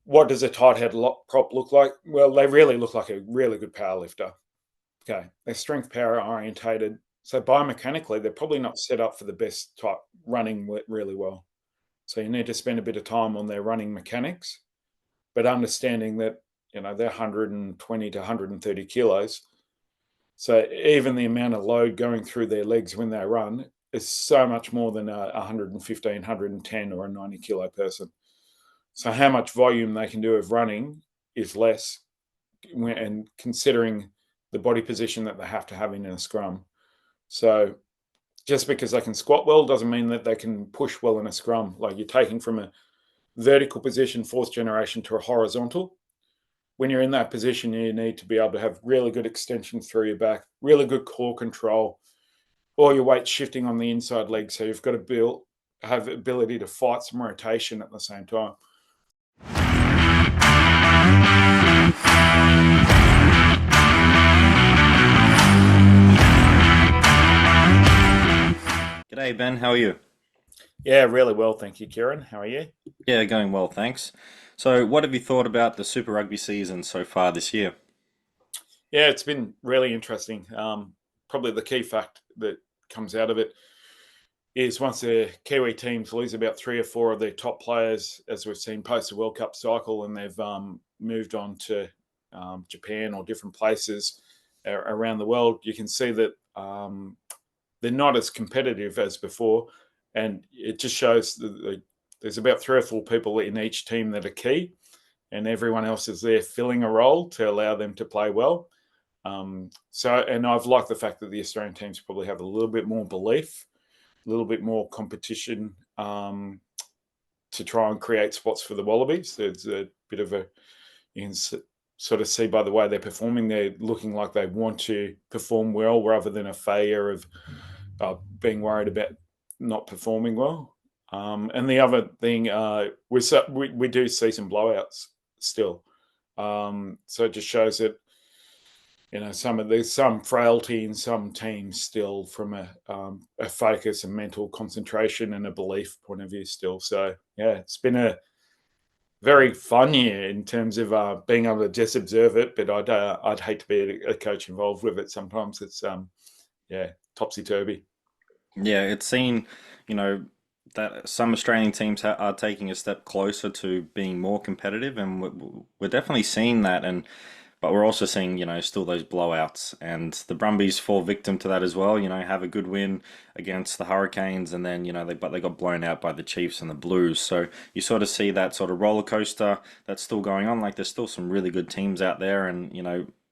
What does a tight head prop look like? Well, they really look like a really good power lifter. Okay, they're strength power orientated. So biomechanically, they're probably not set up for the best type running really well. So you need to spend a bit of time on their running mechanics, but understanding that they're 120 to 130 kilos. So even the amount of load going through their legs when they run is so much more than a 115, 110 or a 90 kilo person. So how much volume they can do of running is less, and considering the body position that they have to have in a scrum. So just because they can squat well doesn't mean that they can push well in a scrum. Like you're taking from a vertical position, fourth generation, to a horizontal. When you're in that position, you need to be able to have really good extension through your back, really good core control, all your weight shifting on the inside leg. So you've got to have the ability to fight some rotation at the same time. G'day Ben, how are you? Yeah, really well. Thank you, Kieren. How are you? Yeah, going well, thanks. So, what have you thought about the Super Rugby season so far this year? Yeah, it's been really interesting. Probably the key fact that comes out of it is once the Kiwi teams lose about three or four of their top players, as we've seen post the World Cup cycle, and they've moved on to Japan or different places around the world, you can see that they're not as competitive as before. And it just shows that there's about three or four people in each team that are key, and everyone else is there filling a role to allow them to play well. And I've liked the fact that the Australian teams probably have a little bit more belief, a little bit more competition to try and create spots for the Wallabies. There's a bit of you can sort of see by the way they're performing, they're looking like they want to perform well rather than a failure of being worried about not performing well. And the other thing, we do see some blowouts still. So it just shows that there's some frailty in some teams still from a focus and mental concentration and a belief point of view still. So yeah, it's been a very fun year in terms of being able to just observe it, but I'd hate to be a coach involved with it. Sometimes it's yeah, topsy turvy. Yeah, it's seen, you know, that some Australian teams are taking a step closer to being more competitive, and we're definitely seeing that. And but we're also seeing, still those blowouts, and the Brumbies fall victim to that as well. Have a good win against the Hurricanes, and then they got blown out by the Chiefs and the Blues. So you sort of see that sort of roller coaster that's still going on. Like there's still some really good teams out there, and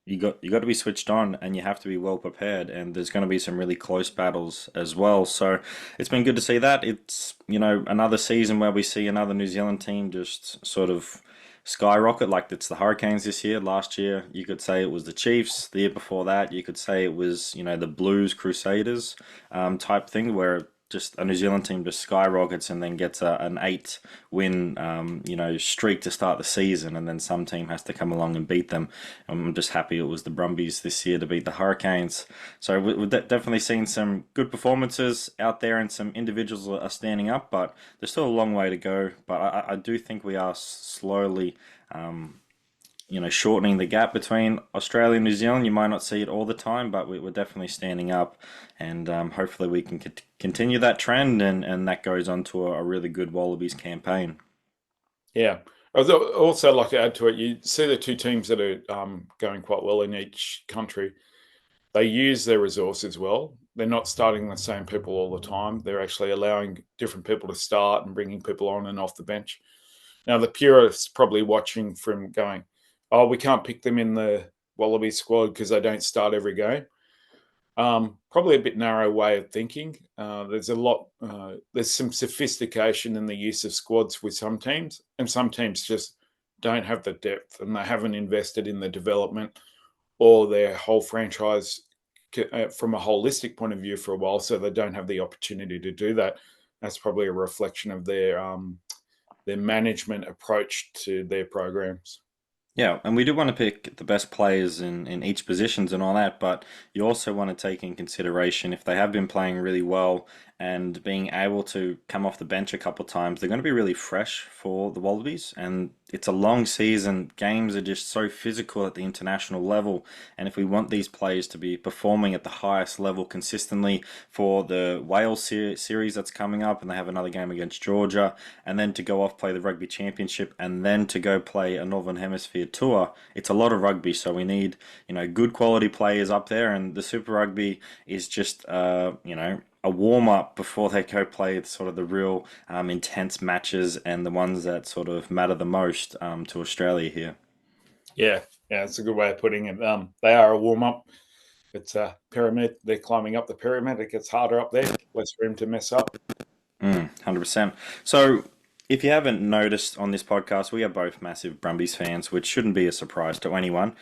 you got to be switched on, and you have to be well prepared, and there's going to be some really close battles as well. So it's been good to see that. It's another season where we see another New Zealand team just sort of skyrocket. Like it's the Hurricanes this year. Last year you could say it was the Chiefs. The year before that you could say it was the Blues Crusaders type thing, where just a New Zealand team just skyrockets and then gets an 8 win streak to start the season, and then some team has to come along and beat them. I'm just happy it was the Brumbies this year to beat the Hurricanes. So we've definitely seen some good performances out there, and some individuals are standing up, but there's still a long way to go. But I do think we are slowly shortening the gap between Australia and New Zealand. You might not see it all the time, but we're definitely standing up, and hopefully we can continue that trend, and that goes on to a really good Wallabies campaign. Yeah. I'd also like to add to it, you see the two teams that are going quite well in each country. They use their resources well. They're not starting the same people all the time. They're actually allowing different people to start and bringing people on and off the bench. Now, the purists probably watching from going, oh, we can't pick them in the Wallaby squad because they don't start every game. Probably a bit narrow way of thinking. There's some sophistication in the use of squads with some teams, and some teams just don't have the depth, and they haven't invested in the development or their whole franchise from a holistic point of view for a while, so they don't have the opportunity to do that. That's probably a reflection of their management approach to their programs. Yeah, and we do want to pick the best players in each positions and all that, but you also want to take in consideration if they have been playing really well and being able to come off the bench a couple of times, they're going to be really fresh for the Wallabies. And it's a long season. Games are just so physical at the international level. And if we want these players to be performing at the highest level consistently for the Wales series that's coming up, and they have another game against Georgia, and then to go off play the Rugby Championship, and then to go play a Northern Hemisphere tour, it's a lot of rugby. So we need, good quality players up there, and the Super Rugby is just, a warm up before they go play sort of the real intense matches and the ones that sort of matter the most to Australia here. Yeah, it's a good way of putting it. They are a warm up. It's a pyramid. They're climbing up the pyramid. It gets harder up there. Less room to mess up. 100%. So, if you haven't noticed on this podcast, we are both massive Brumbies fans, which shouldn't be a surprise to anyone.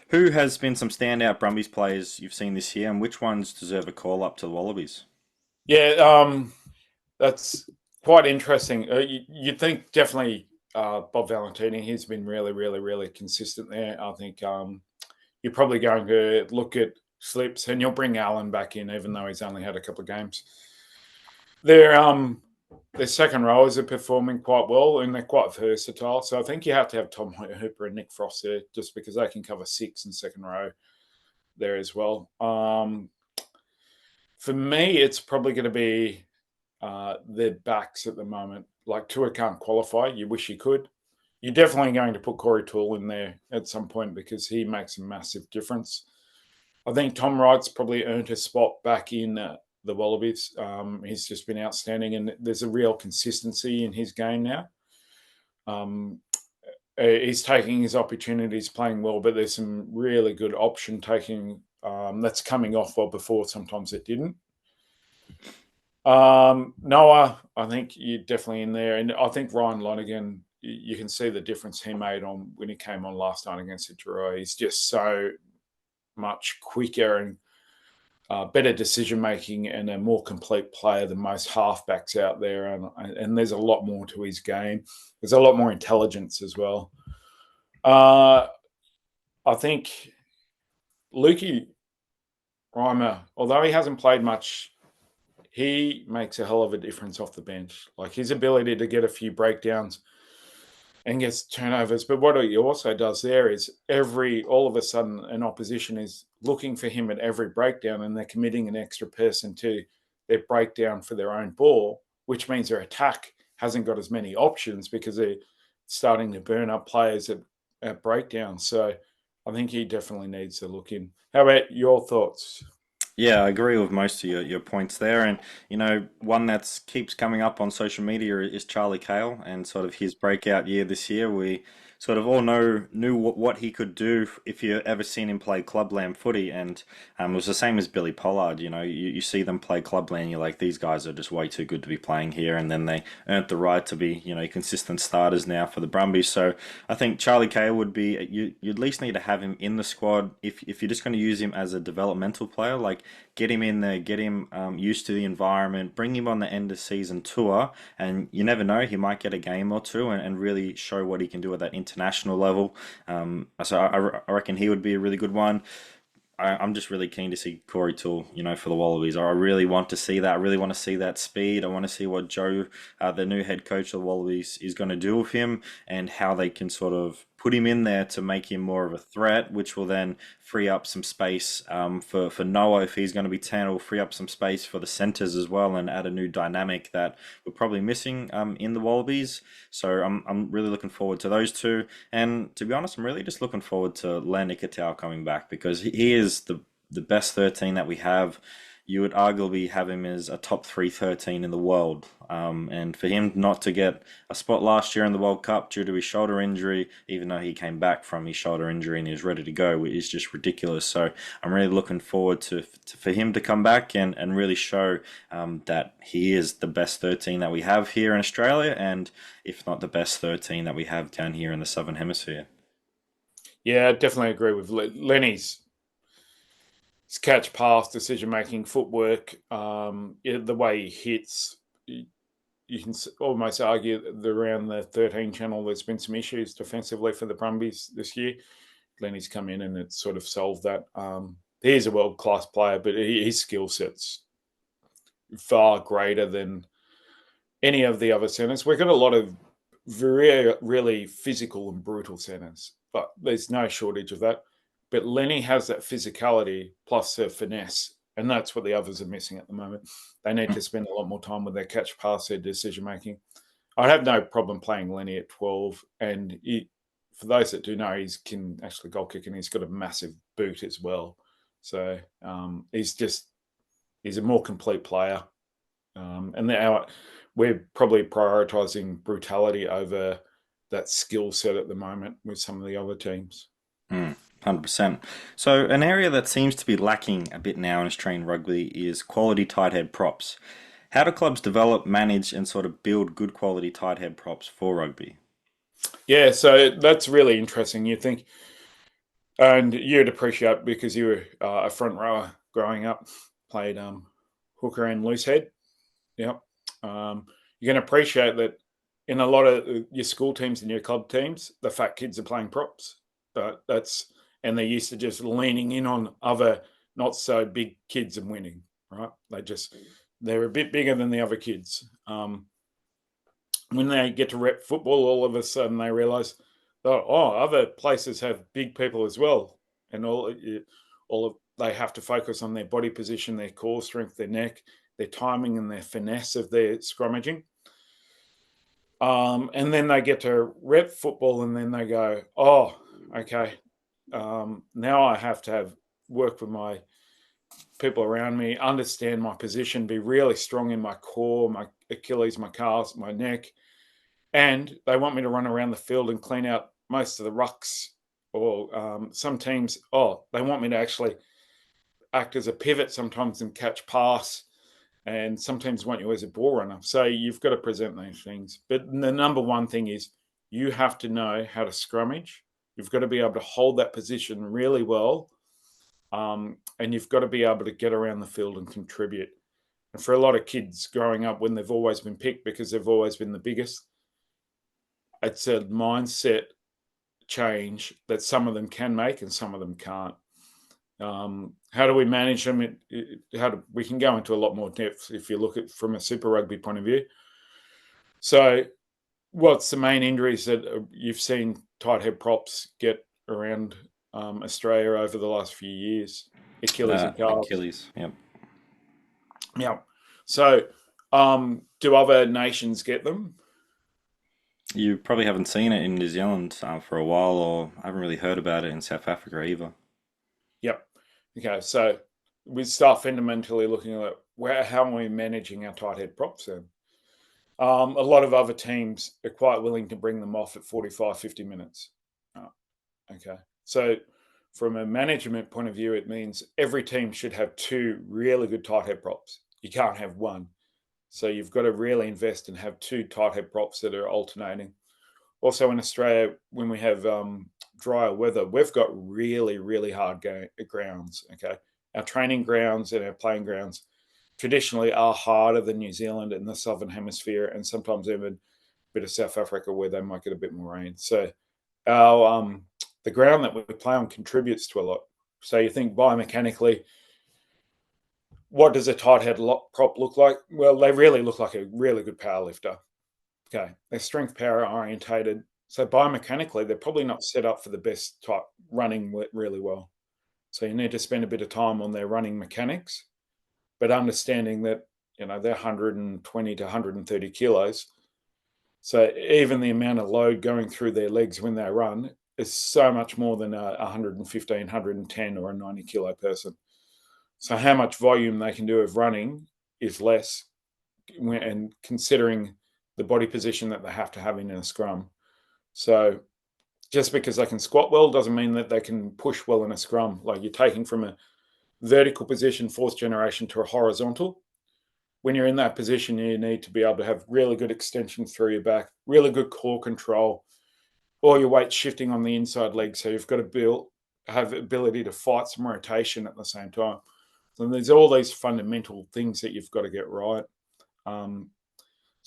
Who has been some standout Brumbies players you've seen this year, and which ones deserve a call up to the Wallabies? Yeah, that's quite interesting. You'd think definitely Bob Valentini. He's been really, really, really consistent there. I think you're probably going to look at slips, and you'll bring Allen back in, even though he's only had a couple of games. Their second rowers are performing quite well, and they're quite versatile. So I think you have to have Tom Hooper and Nick Frost there, just because they can cover 6 and second row there as well. For me, it's probably going to be their backs at the moment. Like Tua can't qualify. You wish he could. You're definitely going to put Corey Toole in there at some point because he makes a massive difference. I think Tom Wright's probably earned his spot back in the Wallabies. He's just been outstanding, and there's a real consistency in his game now. He's taking his opportunities, playing well, but there's some really good option taking that's coming off well before. Sometimes it didn't. Noah, I think you're definitely in there, and I think Ryan Lonergan. You can see the difference he made on when he came on last night against the Drua. He's just so much quicker and better decision making and a more complete player than most halfbacks out there. And there's a lot more to his game. There's a lot more intelligence as well. I think Lukey Reimer, although he hasn't played much, he makes a hell of a difference off the bench. Like his ability to get a few breakdowns and gets turnovers. But what he also does there is all of a sudden an opposition is looking for him at every breakdown, and they're committing an extra person to their breakdown for their own ball, which means their attack hasn't got as many options because they're starting to burn up players at breakdowns. So I think he definitely needs to look in. How about your thoughts? Yeah, I agree with most of your points there. And, one that keeps coming up on social media is Charlie Cale and sort of his breakout year this year. We sort of all knew what he could do if you ever seen him play clubland footy. And it was the same as Billy Pollard. You see them play clubland, you're like, these guys are just way too good to be playing here. And then they earned the right to be, consistent starters now for the Brumbies. So I think Charlie Cale would be, you at least need to have him in the squad if you're just going to use him as a developmental player. Like, get him in there, get him used to the environment, bring him on the end of season tour, and you never know, he might get a game or two and really show what he can do at that international level. So I reckon he would be a really good one. I'm just really keen to see Corey Toole, for the Wallabies. I really want to see that. I really want to see that speed. I want to see what Joe, the new head coach of the Wallabies, is going to do with him and how they can sort of put him in there to make him more of a threat, which will then free up some space for Noah if he's going to be 10. It will free up some space for the centres as well and add a new dynamic that we're probably missing in the Wallabies. So I'm really looking forward to those two. And to be honest, I'm really just looking forward to Len Ikitau coming back because he is the best 13 that we have. You would arguably have him as a top 3 13 in the world. And for him not to get a spot last year in the World Cup due to his shoulder injury, even though he came back from his shoulder injury and he was ready to go, is just ridiculous. So I'm really looking forward to for him to come back and really show that he is the best 13 that we have here in Australia, and if not the best 13 that we have down here in the Southern Hemisphere. Yeah, I definitely agree with Lenny's catch pass, decision making, footwork, the way he hits. You can almost argue that around the 13 channel, there's been some issues defensively for the Brumbies this year. Lenny's come in and it's sort of solved that. He's a world class player, but his skill set's far greater than any of the other centres. We've got a lot of really physical and brutal centres, but there's no shortage of that. But Lenny has that physicality plus her finesse, and that's what the others are missing at the moment. They need to spend a lot more time with their catch pass, their decision making. I have no problem playing Lenny at 12, and for those that do know, he can actually goal kick, and he's got a massive boot as well. So he's a more complete player, and we're probably prioritising brutality over that skill set at the moment with some of the other teams. 100%. So, an area that seems to be lacking a bit now in Australian rugby is quality tight head props. How do clubs develop, manage, and sort of build good quality tight head props for rugby? Yeah, so that's really interesting. You think, and you'd appreciate because you were a front rower growing up, played hooker and loose head. Yep. You can appreciate that in a lot of your school teams and your club teams, the fat kids are playing props. But and they're used to just leaning in on other not so big kids and winning, right? They're a bit bigger than the other kids. When they get to rep football, all of a sudden they realise, oh, other places have big people as well, and they have to focus on their body position, their core strength, their neck, their timing, and their finesse of their scrummaging. And then they get to rep football, and then they go, oh, okay, now I have to work with my people around me, understand my position, be really strong in my core, my Achilles, my calves, my neck. And they want me to run around the field and clean out most of the rucks. Or some teams, they want me to actually act as a pivot sometimes and catch pass. And sometimes want you as a ball runner. So you've got to present those things. But the number one thing is you have to know how to scrummage. You've got to be able to hold that position really well. And you've got to be able to get around the field and contribute. And for a lot of kids growing up when they've always been picked because they've always been the biggest, it's a mindset change that some of them can make and some of them can't. How do we manage them? We can go into a lot more depth if you look at from a Super Rugby point of view. So, what's the main injuries that you've seen tight head props get around Australia over the last few years? Achilles and calves. Achilles, yep. Yeah. So, do other nations get them? You probably haven't seen it in New Zealand for a while, or I haven't really heard about it in South Africa either. Yep. Okay. So, we start fundamentally looking at how are we managing our tight head props then? A lot of other teams are quite willing to bring them off at 45, 50 minutes. Okay. So, from a management point of view, it means every team should have two really good tight head props. You can't have one. So, you've got to really invest and have two tight head props that are alternating. Also, in Australia, when we have drier weather, we've got really, really hard grounds. Okay. Our training grounds and our playing grounds traditionally are harder than New Zealand and the Southern Hemisphere, and sometimes even a bit of South Africa where they might get a bit more rain. So our the ground that we play on contributes to a lot. So you think biomechanically, what does a tight head prop look like? Well, they really look like a really good power lifter. Okay, they're strength power orientated. So biomechanically, they're probably not set up for the best type running really well. So you need to spend a bit of time on their running mechanics, but understanding that they're 120 to 130 kilos. So even the amount of load going through their legs when they run is so much more than a 115, 110 or a 90 kilo person. So how much volume they can do of running is less, and considering the body position that they have to have in a scrum. So just because they can squat well doesn't mean that they can push well in a scrum. Like you're taking from a vertical position, fourth generation, to a horizontal. When you're in that position, you need to be able to have really good extension through your back, really good core control, all your weight shifting on the inside leg. So you've got to have the ability to fight some rotation at the same time. So there's all these fundamental things that you've got to get right.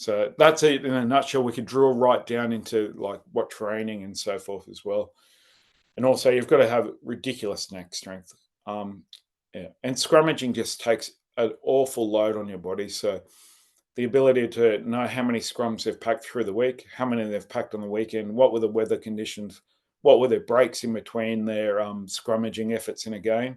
So that's it in a nutshell. We could drill right down into like what training and so forth as well. And also you've got to have ridiculous neck strength. And scrummaging just takes an awful load on your body. So the ability to know how many scrums they've packed through the week, how many they've packed on the weekend, what were the weather conditions, what were their breaks in between their scrummaging efforts in a game.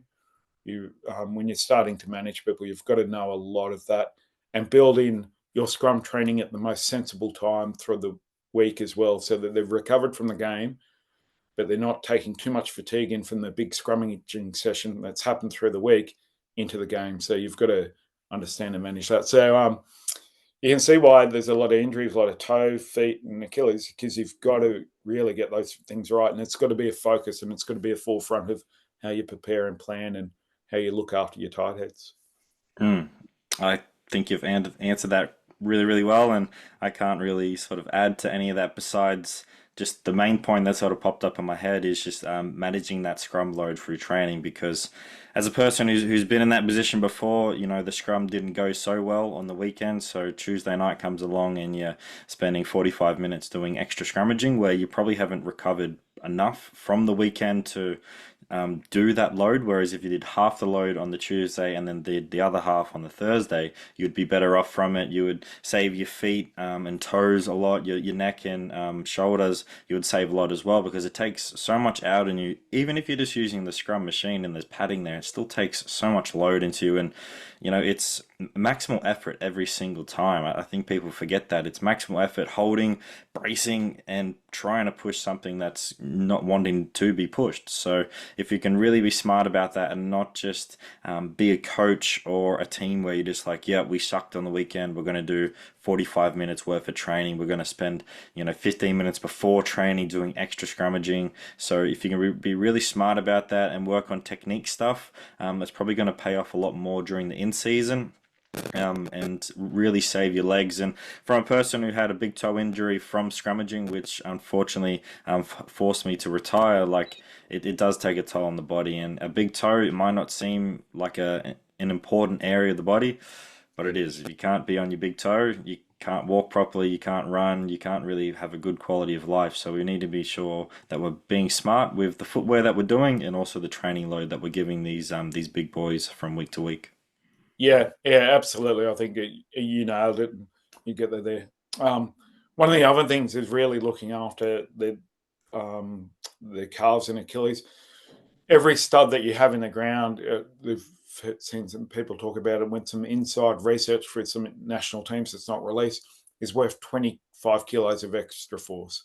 When you're starting to manage people, you've got to know a lot of that and build in your scrum training at the most sensible time through the week as well, so that they've recovered from the game, but they're not taking too much fatigue in from the big scrummaging session that's happened through the week into the game. So you've got to understand and manage that. So you can see why there's a lot of injuries, a lot of toe, feet, and Achilles, because you've got to really get those things right, and it's got to be a focus, and it's got to be a forefront of how you prepare and plan and how you look after your tight heads. Mm. I think you've answered that really, really well, and I can't really sort of add to any of that besides just the main point that sort of popped up in my head is just managing that scrum load through training because as a person who's been in that position before, the scrum didn't go so well on the weekend, so Tuesday night comes along and you're spending 45 minutes doing extra scrummaging where you probably haven't recovered enough from the weekend to do that load. Whereas if you did half the load on the Tuesday and then did the other half on the Thursday, you'd be better off from it. You would save your feet and toes a lot, your neck and shoulders. You would save a lot as well because it takes so much out in you. Even if you're just using the scrum machine and there's padding there, it still takes so much load into you. And it's maximal effort every single time. I think people forget that it's maximal effort, holding, bracing, and trying to push something that's not wanting to be pushed. So if you can really be smart about that and not just be a coach or a team where you're just like, yeah, we sucked on the weekend, we're going to do 45 minutes worth of training, we're going to spend 15 minutes before training doing extra scrummaging. So if you can be really smart about that and work on technique stuff, it's probably going to pay off a lot more during the in season. And really save your legs. And from a person who had a big toe injury from scrummaging, which unfortunately forced me to retire, like it does take a toll on the body. And a big toe, it might not seem like an important area of the body, but it is. If you can't be on your big toe, you can't walk properly, you can't run, you can't really have a good quality of life. So we need to be sure that we're being smart with the footwear that we're doing and also the training load that we're giving these big boys from week to week. Yeah, absolutely. I think you nailed it. You get there. One of the other things is really looking after the calves and Achilles. Every stud that you have in the ground, we've seen some people talk about it. With some inside research for some national teams that's not released, is worth 25 kilos of extra force.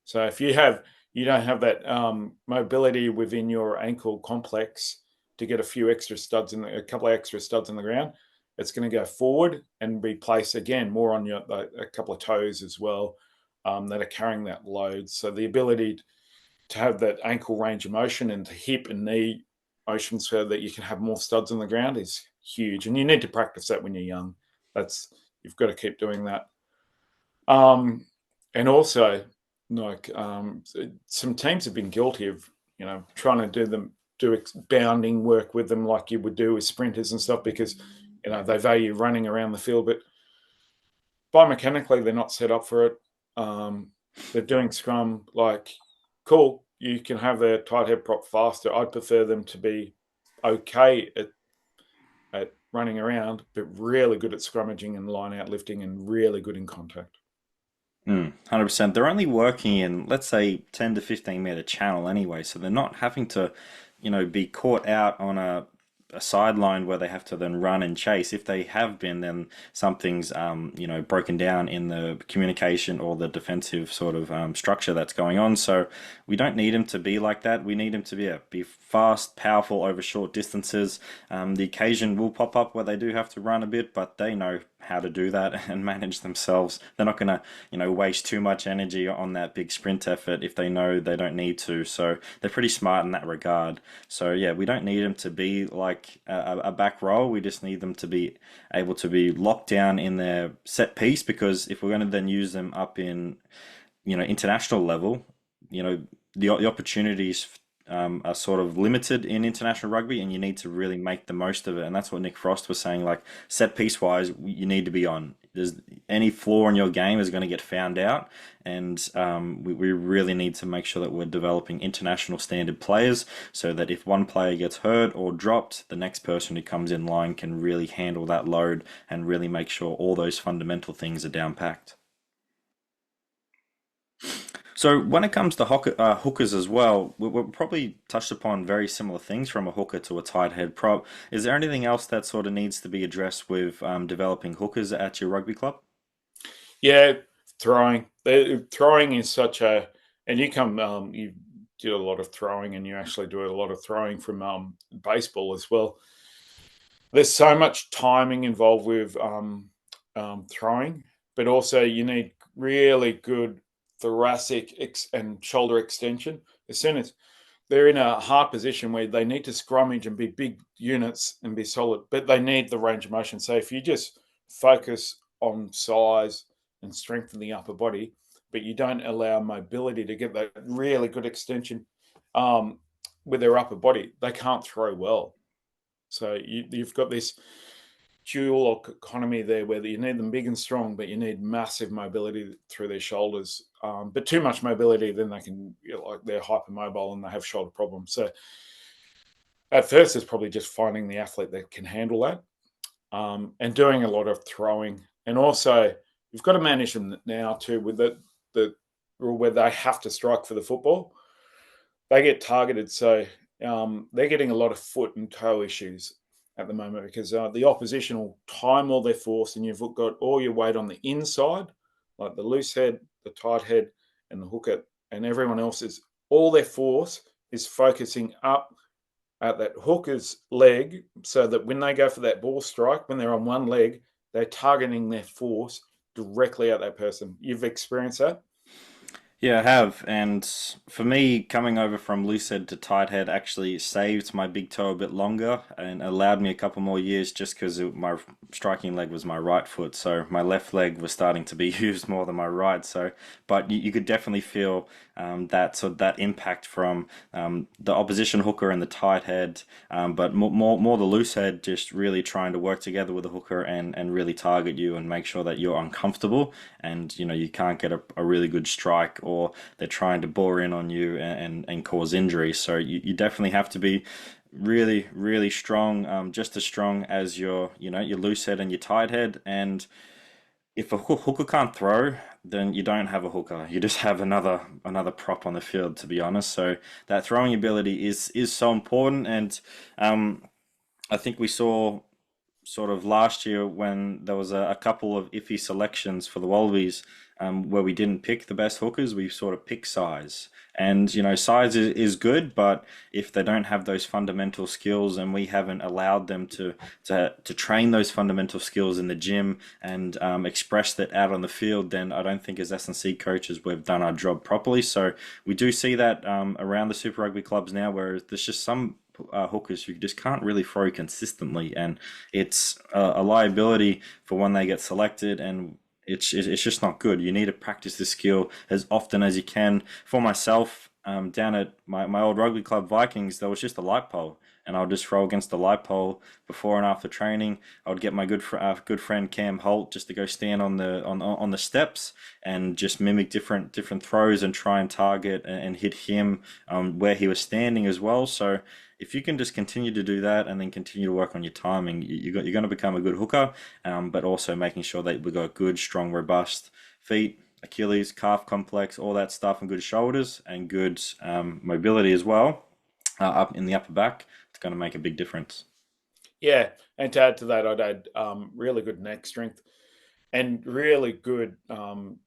So if you don't have that mobility within your ankle complex to get a couple of extra studs in the ground, it's going to go forward and be placed again more on a couple of toes as well that are carrying that load. So the ability to have that ankle range of motion and the hip and knee motion so that you can have more studs on the ground is huge. And you need to practice that when you're young. You've got to keep doing that. And also, like some teams have been guilty of, trying to do bounding work with them like you would do with sprinters and stuff because, they value running around the field, but biomechanically they're not set up for it. They're doing scrum like, cool, you can have their tight head prop faster. I'd prefer them to be okay at running around, but really good at scrummaging and line out lifting and really good in contact. 100%. They're only working in, let's say, 10 to 15 meter channel anyway, so they're not having to, be caught out on a sideline where they have to then run and chase. If they have been, then something's broken down in the communication or the defensive sort of structure that's going on. So we don't need them to be like that. We need them to be fast, powerful over short distances. The occasion will pop up where they do have to run a bit, but they know how to do that and manage themselves. They're not going to, waste too much energy on that big sprint effort if they know they don't need to. So they're pretty smart in that regard. So yeah, we don't need them to be like a back row. We just need them to be able to be locked down in their set piece because if we're going to then use them up in, international level, the opportunities are sort of limited in international rugby, and you need to really make the most of it. And that's what Nick Frost was saying. Like set piece wise, you need to be on. there's any flaw in your game is going to get found out, and we really need to make sure that we're developing international standard players so that if one player gets hurt or dropped, the next person who comes in line can really handle that load and really make sure all those fundamental things are down packed. So when it comes to hookers as well, we probably touched upon very similar things from a hooker to a tight head prop. Is there anything else that sort of needs to be addressed with developing hookers at your rugby club? Yeah, throwing. Throwing is such a, and you do a lot of throwing, and you actually do a lot of throwing from baseball as well. There's so much timing involved with throwing, but also you need really good thoracic and shoulder extension. As soon as they're in a hard position where they need to scrummage and be big units and be solid, but they need the range of motion. So if you just focus on size and strength in the upper body, but you don't allow mobility to get that really good extension um, with their upper body, they can't throw well. So you've got this dual economy there where you need them big and strong, but you need massive mobility through their shoulders. But too much mobility, then they can, like, they're hypermobile and they have shoulder problems. So at first, it's probably just finding the athlete that can handle that and doing a lot of throwing. And also, you've got to manage them now too with the rule where they have to strike for the football. They get targeted, so they're getting a lot of foot and toe issues at the moment because the opposition will time all their force, and you've got all your weight on the inside, like the loose head, the tight head, and the hooker, and everyone else is all their force is focusing up at that hooker's leg, so that when they go for that ball strike, when they're on one leg, they're targeting their force directly at that person. You've experienced that? Yeah, I have. And for me, coming over from loose head to tight head actually saved my big toe a bit longer and allowed me a couple more years just because my striking leg was my right foot. So my left leg was starting to be used more than my right. So, but you could definitely feel that impact from the opposition hooker and the tight head, but more the loose head just really trying to work together with the hooker and really target you and make sure that you're uncomfortable and you can't get a really good strike or they're trying to bore in on you and cause injury. So you definitely have to be really strong, just as strong as your loose head and your tight head. And if a hooker can't throw, then you don't have a hooker. You just have another prop on the field, to be honest. So that throwing ability is so important. And I think we saw sort of last year when there was a couple of iffy selections for the Wallabies, where we didn't pick the best hookers, we sort of pick size. And size is good, but if they don't have those fundamental skills and we haven't allowed them to train those fundamental skills in the gym and express that out on the field, then I don't think as S&C coaches we've done our job properly. So we do see that around the Super Rugby clubs now, where there's just some hookers who just can't really throw consistently, and it's a liability for when they get selected, and it's just not good. You need to practice the skill as often as you can. For myself, down at my old rugby club Vikings, there was just a light pole, and I'll just throw against the light pole before and after training. I would get my good friend Cam Holt just to go stand on the steps and just mimic different throws and try and target and hit him where he was standing as well. So if you can just continue to do that and then continue to work on your timing, you're going to become a good hooker, but also making sure that we've got good, strong, robust feet, Achilles, calf complex, all that stuff, and good shoulders and good mobility as well up in the upper back. It's going to make a big difference. Yeah, and to add to that, I'd add really good neck strength and really good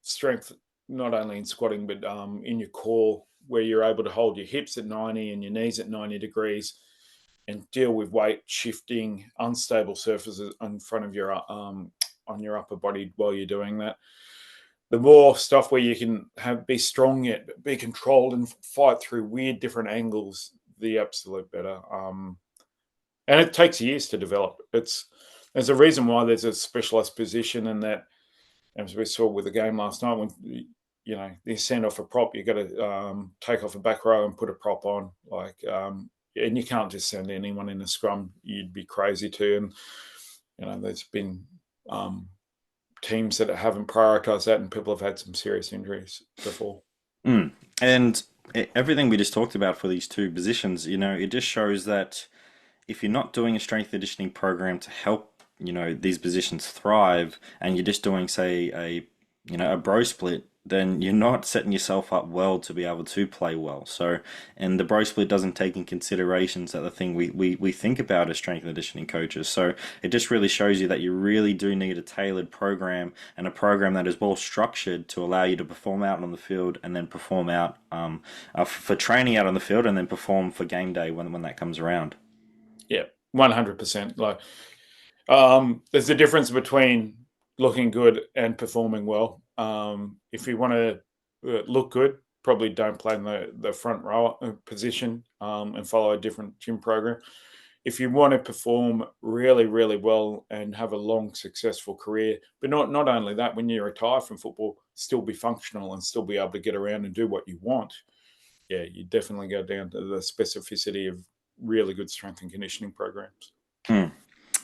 strength, not only in squatting, but in your core, where you're able to hold your hips at 90 and your knees at 90 degrees and deal with weight shifting, unstable surfaces in front of your on your upper body while you're doing that. The more stuff where you can be strong yet be controlled and fight through weird different angles, the absolute better. And it takes years to develop. There's a reason why there's a specialist position, and that, as we saw with the game last night, when you send off a prop, you got to take off a back row and put a prop on, and you can't just send anyone in a scrum. You'd be crazy too. And there's been teams that haven't prioritized that, and people have had some serious injuries before. Mm. And everything we just talked about for these two positions, it just shows that if you're not doing a strength and conditioning program to help, these positions thrive, and you're just doing, say, a bro split, then you're not setting yourself up well to be able to play well. So, and the bro split doesn't take in considerations that the thing we think about as strength and conditioning coaches. So it just really shows you that you really do need a tailored program, and a program that is well structured to allow you to perform out on the field, and then perform out for training out on the field, and then perform for game day when that comes around. Yeah, 100%. Like, there's a difference between looking good and performing well. If you want to look good, probably don't play in the front row position, and follow a different gym program. If you want to perform really, really well and have a long, successful career, but not only that, when you retire from football, still be functional and still be able to get around and do what you want. Yeah, you definitely go down to the specificity of really good strength and conditioning programs. Hmm.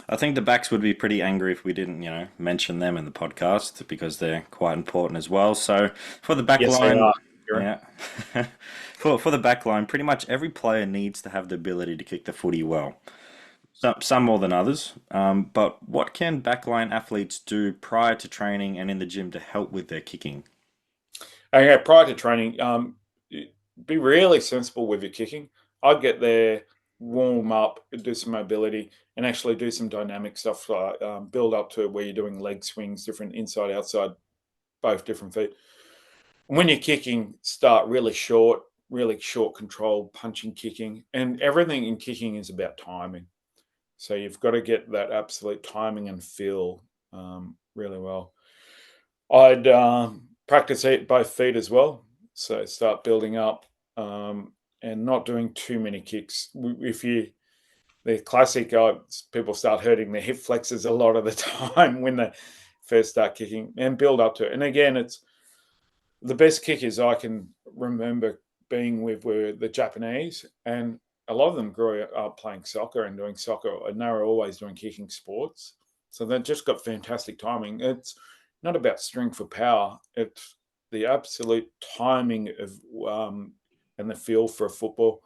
I think the backs would be pretty angry if we didn't, mention them in the podcast, because they're quite important as well. So for the back Yes, they line, are. yeah, for the back line, pretty much every player needs to have the ability to kick the footy well. Some more than others. But what can backline athletes do prior to training and in the gym to help with their kicking? Okay, prior to training, be really sensible with your kicking. I'd get there, warm up, do some mobility, and actually do some dynamic stuff, like build up to where you're doing leg swings, different inside, outside, both different feet. When you're kicking, start really short control, punching, kicking, and everything in kicking is about timing. So you've got to get that absolute timing and feel really well. I'd practice both feet as well. So start building up, and not doing too many kicks. If you the classic, people start hurting their hip flexors a lot of the time when they first start kicking, and build up to it. And again, it's the best kickers I can remember being with were the Japanese, and a lot of them grew up playing soccer and doing soccer, and they were always doing kicking sports. So they just got fantastic timing. It's not about strength or power; it's the absolute timing of and the feel for a football.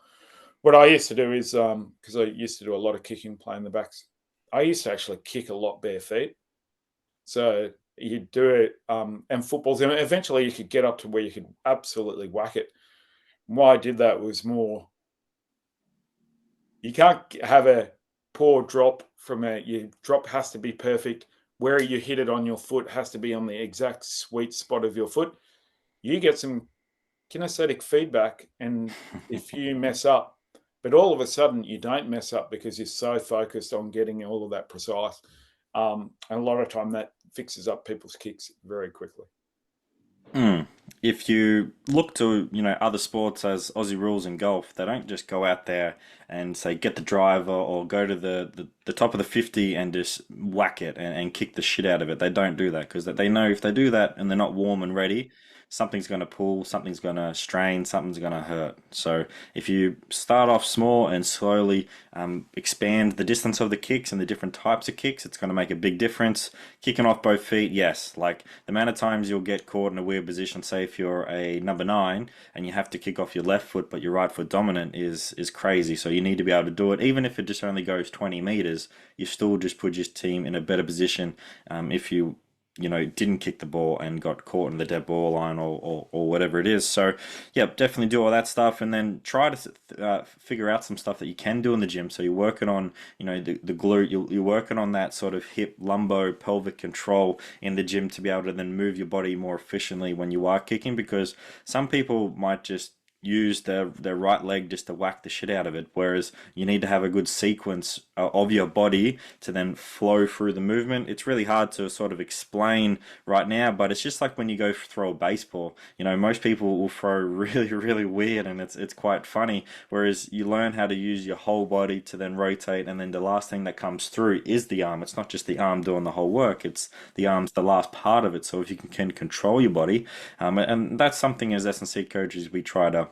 What I used to do is, because I used to do a lot of kicking, playing the backs, I used to actually kick a lot bare feet. So you do it, and footballs, and eventually you could get up to where you could absolutely whack it. Why I did that was more, you can't have a poor drop from your drop has to be perfect. Where you hit it on your foot has to be on the exact sweet spot of your foot. You get some kinesthetic feedback, and if you mess up, but all of a sudden you don't mess up because you're so focused on getting all of that precise. And a lot of time that fixes up people's kicks very quickly. Mm. If you look to, other sports as Aussie rules in golf, they don't just go out there and say get the driver or go to the top of the 50 and just whack it and kick the shit out of it. They don't do that because they know if they do that and they're not warm and ready, something's going to pull, something's going to strain, something's going to hurt. So if you start off small and slowly expand the distance of the kicks and the different types of kicks, it's going to make a big difference. Kicking off both feet, yes. Like the amount of times you'll get caught in a weird position, say if you're a number nine and you have to kick off your left foot but your right foot dominant is crazy. So you need to be able to do it. Even if it just only goes 20 meters, you still just put your team in a better position if you didn't kick the ball and got caught in the dead ball line or whatever it is. So, yeah, definitely do all that stuff and then try to figure out some stuff that you can do in the gym. So you're working on, the glute, you're working on that sort of hip, lumbo, pelvic control in the gym to be able to then move your body more efficiently when you are kicking, because some people might just use their right leg just to whack the shit out of it, whereas you need to have a good sequence of your body to then flow through the movement. It's really hard to sort of explain right now, but it's just like when you go throw a baseball. Most people will throw really, really weird, and it's quite funny, whereas you learn how to use your whole body to then rotate, and then the last thing that comes through is the arm. It's not just the arm doing the whole work, it's the arm's the last part of it. So if you can control your body, and that's something as S&C coaches we try to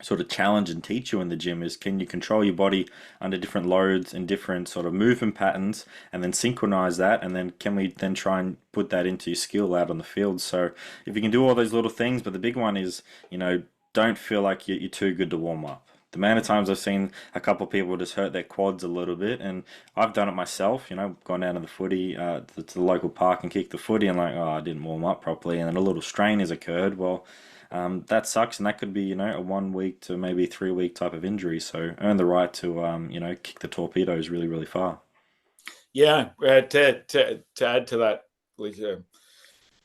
sort of challenge and teach you in the gym is, can you control your body under different loads and different sort of movement patterns, and then synchronize that, and then can we then try and put that into your skill out on the field. So if you can do all those little things, but the big one is, don't feel like you're too good to warm up. The amount of times I've seen a couple of people just hurt their quads a little bit, and I've done it myself. Gone down to the footy, to the local park and kicked the footy, and like, oh, I didn't warm up properly, and then a little strain has occurred. Well, that sucks, and that could be, a 1 week to maybe 3 week type of injury. So earn the right to, kick the torpedoes really, really far. Yeah, to add to that, like a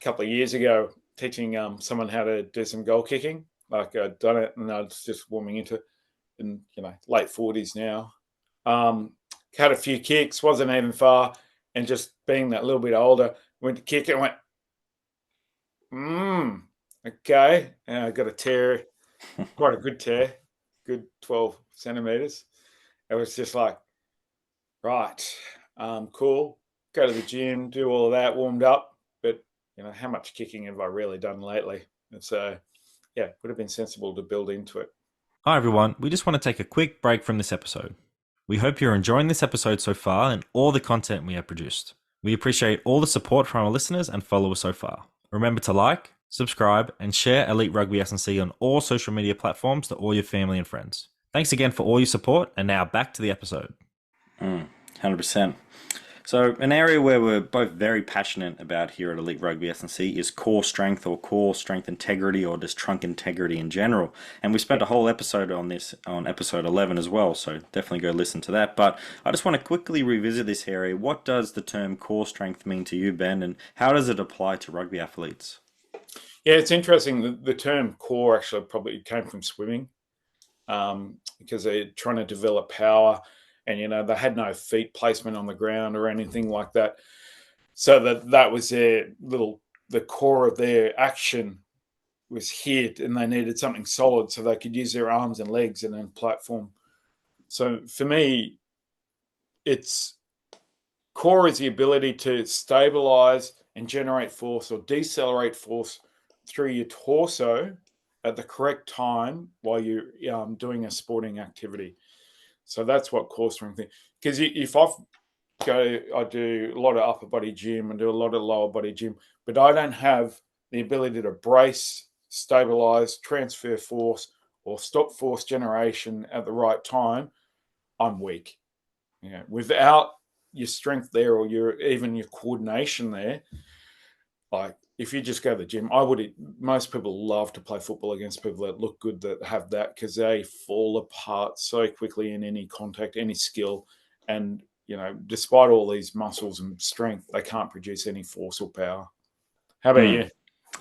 couple of years ago, teaching someone how to do some goal kicking. Like I'd done it, and I was just warming into, in late 40s now. Had a few kicks, wasn't even far, and just being that little bit older, went to kick it and went, okay, and I got a tear, quite a good tear, good 12 centimeters. It was just like, right, cool. Go to the gym, do all of that, warmed up. But how much kicking have I really done lately? And so, yeah, would have been sensible to build into it. Hi, everyone. We just want to take a quick break from this episode. We hope you're enjoying this episode so far and all the content we have produced. We appreciate all the support from our listeners and followers so far. Remember to like, subscribe, and share Elite Rugby SandC on all social media platforms to all your family and friends. Thanks again for all your support, and now back to the episode. 100%. So an area where we're both very passionate about here at Elite Rugby SandC is core strength, or core strength integrity, or just trunk integrity in general. And we spent a whole episode on this on episode 11 as well, so definitely go listen to that. But I just want to quickly revisit this area. What does the term core strength mean to you, Ben, and how does it apply to rugby athletes? Yeah, it's interesting. The term core actually probably came from swimming, because they're trying to develop power, and they had no feet placement on the ground or anything like that. So that was the core of their action was hit, and they needed something solid so they could use their arms and legs and then platform. So for me, it's core is the ability to stabilize and generate force or decelerate force through your torso at the correct time while you're doing a sporting activity. So that's what core strength is. Because if I do a lot of upper body gym and do a lot of lower body gym, but I don't have the ability to brace, stabilize, transfer force, or stop force generation at the right time, I'm weak. Without your strength there, or even your coordination there, like if you just go to the gym, most people love to play football against people that look good, that have that, because they fall apart so quickly in any contact, any skill. And, despite all these muscles and strength, they can't produce any force or power. How about Mm. you?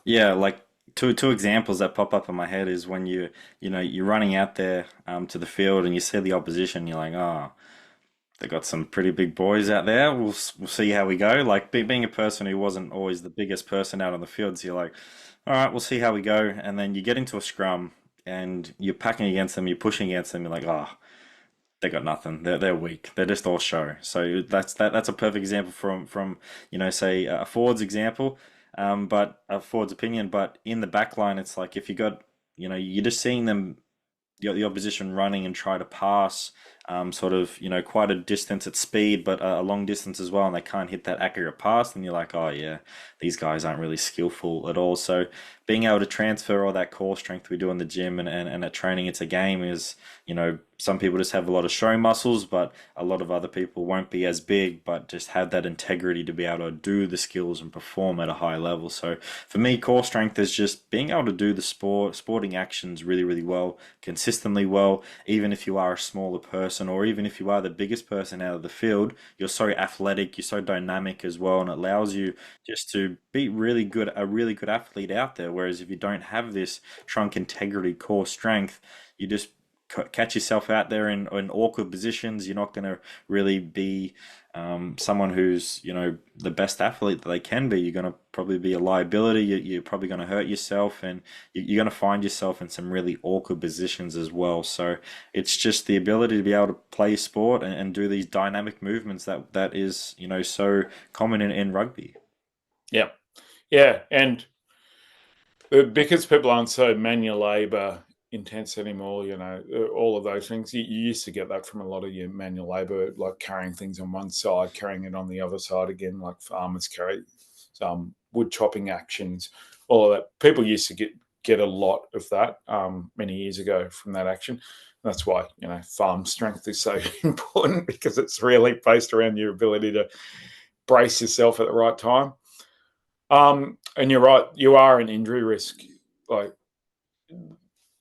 Yeah, like two examples that pop up in my head is when you're running out there to the field and you see the opposition, you're like, oh, they got some pretty big boys out there. We'll see how we go. Like being a person who wasn't always the biggest person out on the field, so you're like, all right, we'll see how we go. And then you get into a scrum and you're packing against them, you're pushing against them. You're like, oh, they got nothing. They're weak. They're just all show. So that's a perfect example from say a forward's example, but a forward's opinion. But in the back line, it's like if you got you're just seeing them, the opposition running and try to pass sort of quite a distance at speed, but a long distance as well, and they can't hit that accurate pass, and you're like, oh yeah, these guys aren't really skillful at all. So being able to transfer all that core strength we do in the gym and at training it's a game is, some people just have a lot of show muscles, but a lot of other people won't be as big, but just have that integrity to be able to do the skills and perform at a high level. So for me, core strength is just being able to do the sporting actions really, really well, consistently well, even if you are a smaller person or even if you are the biggest person out of the field, you're so athletic, you're so dynamic as well, and it allows you just to be a really good athlete out there. Whereas if you don't have this trunk integrity, core strength, you just catch yourself out there in awkward positions. You're not going to really be someone who's the best athlete that they can be. You're going to probably be a liability. You're probably going to hurt yourself, and you're going to find yourself in some really awkward positions as well. So it's just the ability to be able to play sport and do these dynamic movements that is so common in rugby. Yeah. Yeah. And because people aren't so manual labor intense anymore. All of those things. You used to get that from a lot of your manual labor, like carrying things on one side, carrying it on the other side again, like farmers carry wood chopping actions. All of that. People used to get a lot of that many years ago from that action. That's why farm strength is so important, because it's really based around your ability to brace yourself at the right time. And you're right, you are an injury risk. Like,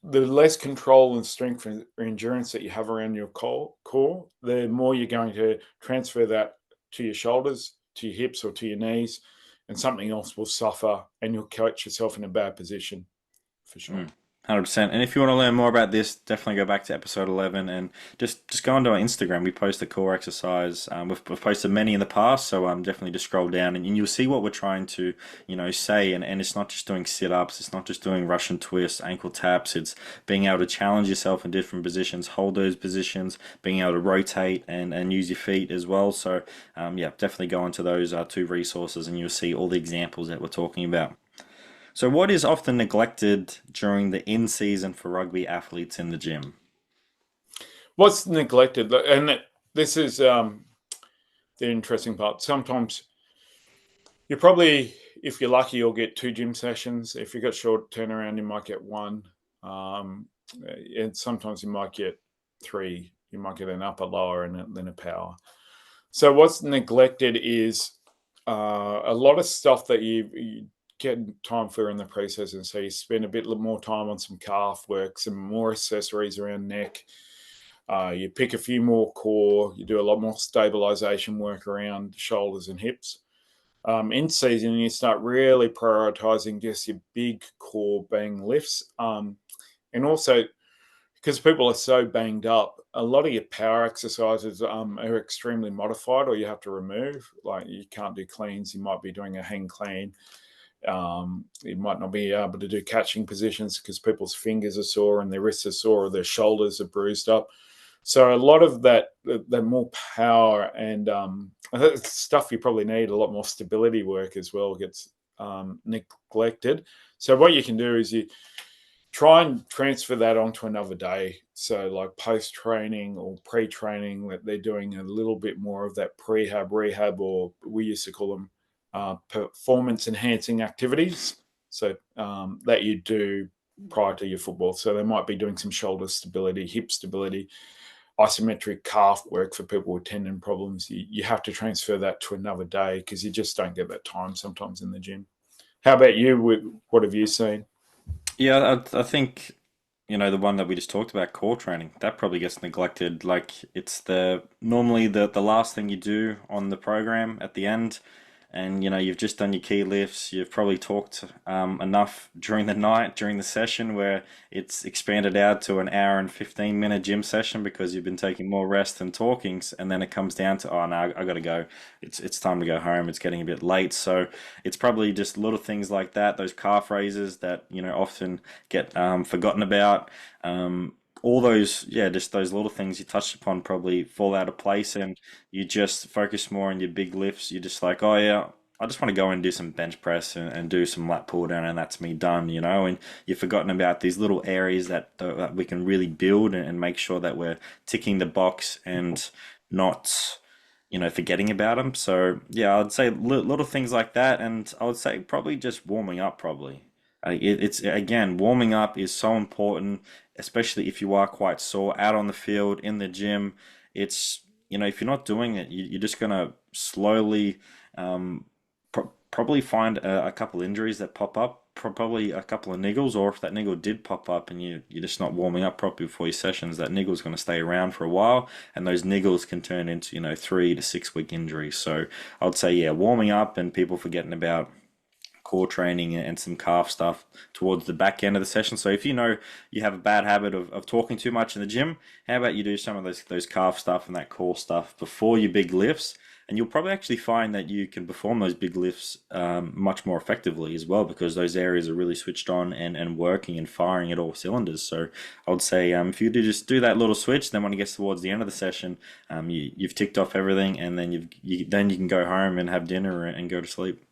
the less control and strength or endurance that you have around your core, the more you're going to transfer that to your shoulders, to your hips, or to your knees, and something else will suffer, and you'll catch yourself in a bad position, for sure. 100%. And if you want to learn more about this, definitely go back to episode 11 and just go onto our Instagram. We post a core exercise. We've posted many in the past, so definitely just scroll down and you'll see what we're trying to say. And it's not just doing sit-ups, it's not just doing Russian twists, ankle taps. It's being able to challenge yourself in different positions, hold those positions, being able to rotate and use your feet as well. So definitely go onto those 2 resources and you'll see all the examples that we're talking about. So what is often neglected during the in-season for rugby athletes in the gym? What's neglected, and this is the interesting part. Sometimes you probably, if you're lucky, you'll get 2 gym sessions. If you've got short turnaround, you might get 1. And sometimes you might get 3. You might get an upper, lower, and then a power. So what's neglected is a lot of stuff that you get time for in the pre-season. So you spend a bit more time on some calf work, some more accessories around neck. You pick a few more core. You do a lot more stabilization work around shoulders and hips. In season, you start really prioritizing just your big core bang lifts. And also, because people are so banged up, a lot of your power exercises are extremely modified, or you have to remove. Like, you can't do cleans. You might be doing a hang clean. You might not be able to do catching positions because people's fingers are sore and their wrists are sore or their shoulders are bruised up. So a lot of that more power and stuff you probably need, a lot more stability work as well, gets neglected. So what you can do is you try and transfer that onto another day. So like post-training or pre-training, that they're doing a little bit more of that prehab, rehab, or we used to call them performance enhancing activities, so that you do prior to your football. So they might be doing some shoulder stability, hip stability, isometric calf work for people with tendon problems. You have to transfer that to another day because you just don't get that time sometimes in the gym. How about you? What have you seen? Yeah, I think the one that we just talked about, core training, that probably gets neglected. Like, it's normally the last thing you do on the program at the end. And you've just done your key lifts. You've probably talked enough during the night, during the session, where it's expanded out to an hour and 15-minute gym session because you've been taking more rest than talkings. And then it comes down to, oh no, I got to go. It's time to go home. It's getting a bit late. So it's probably just little things like that. Those calf raises that often get forgotten about. All those, just those little things you touched upon probably fall out of place, and you just focus more on your big lifts. You're just like, oh yeah, I just want to go and do some bench press and do some lat pull down, and that's me done, and you've forgotten about these little areas that we can really build and make sure that we're ticking the box and not forgetting about them. So yeah, I'd say little things like that, and I would say probably just warming up. Probably it's again, warming up is so important, especially if you are quite sore out on the field, in the gym. It's if you're not doing it, you're just gonna slowly probably find a couple injuries that pop up, probably a couple of niggles, or if that niggle did pop up and you're just not warming up properly before your sessions, that niggle's going to stay around for a while, and those niggles can turn into 3 to 6 week injuries. So I would say, yeah, warming up and people forgetting about core training and some calf stuff towards the back end of the session. So if you have a bad habit of talking too much in the gym, how about you do some of those calf stuff and that core stuff before your big lifts, and you'll probably actually find that you can perform those big lifts much more effectively as well, because those areas are really switched on and working and firing at all cylinders. So I would say if you just do that little switch, then when it gets towards the end of the session, you've ticked off everything, and then you can go home and have dinner and go to sleep.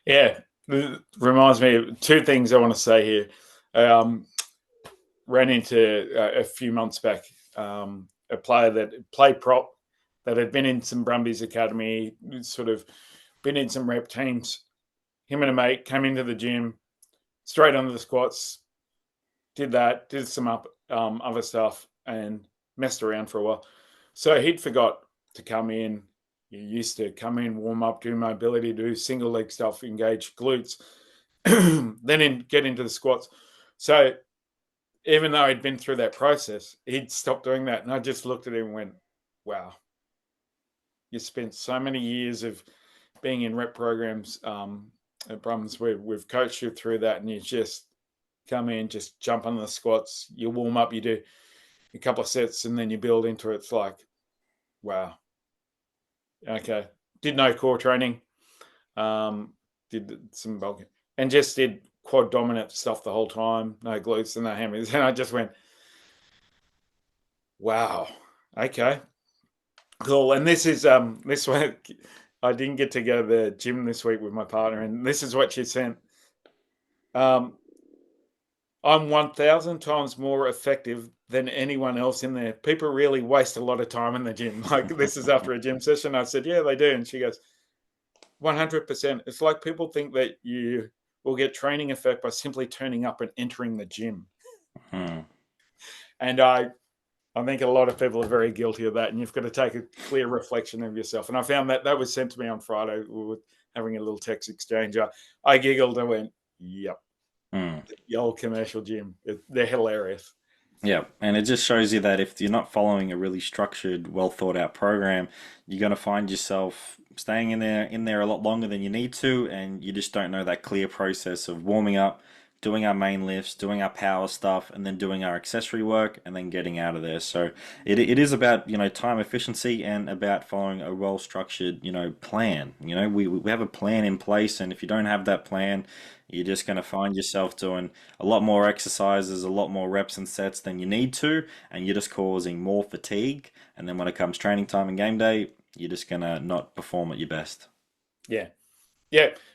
Yeah, it reminds me of 2 things I want to say here. ran into a few months back a player that played prop that had been in some Brumbies Academy, sort of been in some rep teams. Him and a mate came into the gym, straight onto the squats, did some other stuff, and messed around for a while. So he'd forgot to come in. You used to come in, warm up, do mobility, do single leg stuff, engage glutes, then get into the squats. So even though he'd been through that process, he'd stopped doing that. And I just looked at him and went, wow, you spent so many years of being in rep programs at Brums where we've coached you through that, and you just come in, just jump on the squats, you warm up, you do a couple of sets, and then you build into it. It's like, wow. Okay. Did no core training, did some bulking, and just did quad dominant stuff the whole time, no glutes and no hammers. And I just went, wow, okay, cool. And this is this one, I didn't get to go to the gym this week with my partner, and this is what she sent. I'm 1,000 times more effective than anyone else in there. People really waste a lot of time in the gym. Like, this is after a gym session. I said, yeah, they do. And she goes, 100%. It's like people think that you will get training effect by simply turning up and entering the gym. And I think a lot of people are very guilty of that, and you've got to take a clear reflection of yourself. And I found that was sent to me on Friday. We were having a little text exchange. I giggled and went, yep. The old commercial gym. They're hilarious. Yeah, and it just shows you that if you're not following a really structured, well thought out program, you're going to find yourself staying in there a lot longer than you need to, and you just don't know that clear process of warming up, doing our main lifts, doing our power stuff, and then doing our accessory work, and then getting out of there. So it is about, time efficiency and about following a well structured, plan. We have a plan in place, and if you don't have that plan, you're just going to find yourself doing a lot more exercises, a lot more reps and sets than you need to, and you're just causing more fatigue. And then when it comes training time and game day, you're just going to not perform at your best. Yeah.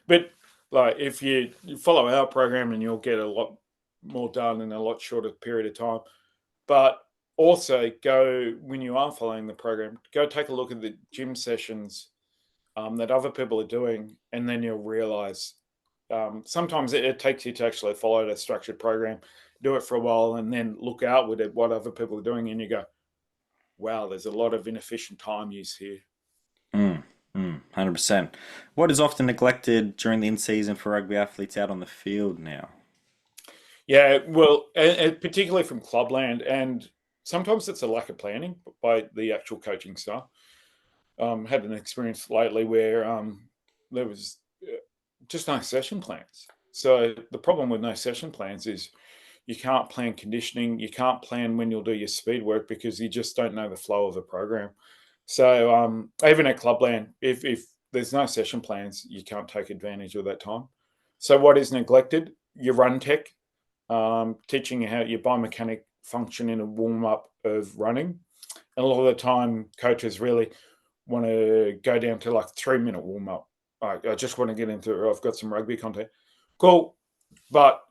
But like, if you follow our program, and you'll get a lot more done in a lot shorter period of time. But also, when you are following the program, go take a look at the gym sessions that other people are doing, and then you'll realize sometimes it takes you to actually follow a structured program, do it for a while, and then look outward at what other people are doing, and you go, wow, there's a lot of inefficient time use here. 100%. What is often neglected during the in-season for rugby athletes out on the field now? Yeah, well, and particularly from clubland, and sometimes it's a lack of planning by the actual coaching staff. Had an experience lately where there was just no session plans. So the problem with no session plans is you can't plan conditioning, you can't plan when you'll do your speed work, because you just don't know the flow of the program. So even at clubland, if there's no session plans, you can't take advantage of that time. So what is neglected? Your run tech, teaching you how your biomechanic function in a warm-up of running. And a lot of the time, coaches really want to go down to like 3-minute warm-up. I just want to get into, I've got some rugby content. Cool. But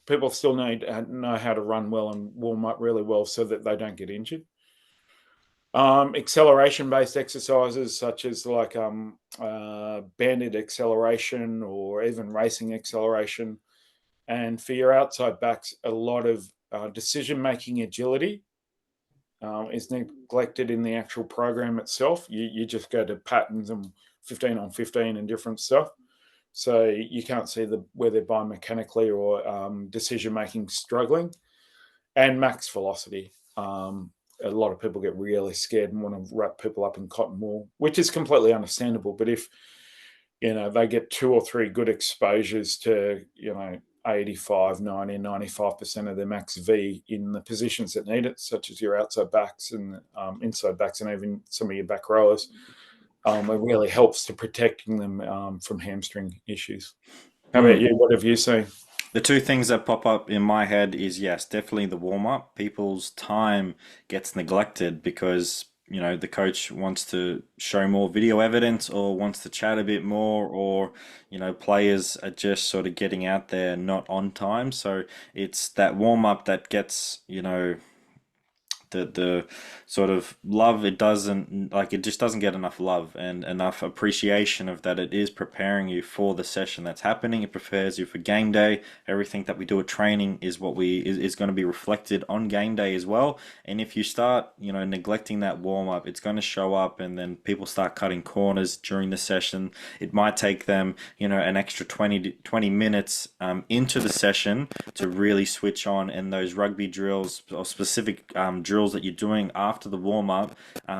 people still need to know how to run well and warm up really well so that they don't get injured. Acceleration-based exercises such as like banded acceleration or even racing acceleration. And for your outside backs, a lot of decision-making agility is neglected in the actual program itself. You just go to patterns and 15 on 15 and different stuff. So you can't see where they're biomechanically or decision-making struggling. And max velocity. A lot of people get really scared and want to wrap people up in cotton wool, which is completely understandable. But if, they get 2 or 3 good exposures to, 85, 90, 95% of their max V in the positions that need it, such as your outside backs and inside backs and even some of your back rowers, it really helps to protecting them from hamstring issues. How about you? What have you seen? The two things that pop up in my head is, yes, definitely the warm-up. People's time gets neglected because, the coach wants to show more video evidence or wants to chat a bit more, or players are just sort of getting out there not on time. So it's that warm up that gets the sort of love. It just doesn't get enough love and enough appreciation of that. It is preparing you for the session that's happening. It prepares you for game day. Everything that we do at training is is going to be reflected on game day as well. And if you start neglecting that warm up, it's going to show up, and then people start cutting corners during the session. It might take them an extra 20 minutes into the session to really switch on, and those rugby drills or specific drills that you're doing after the warm up,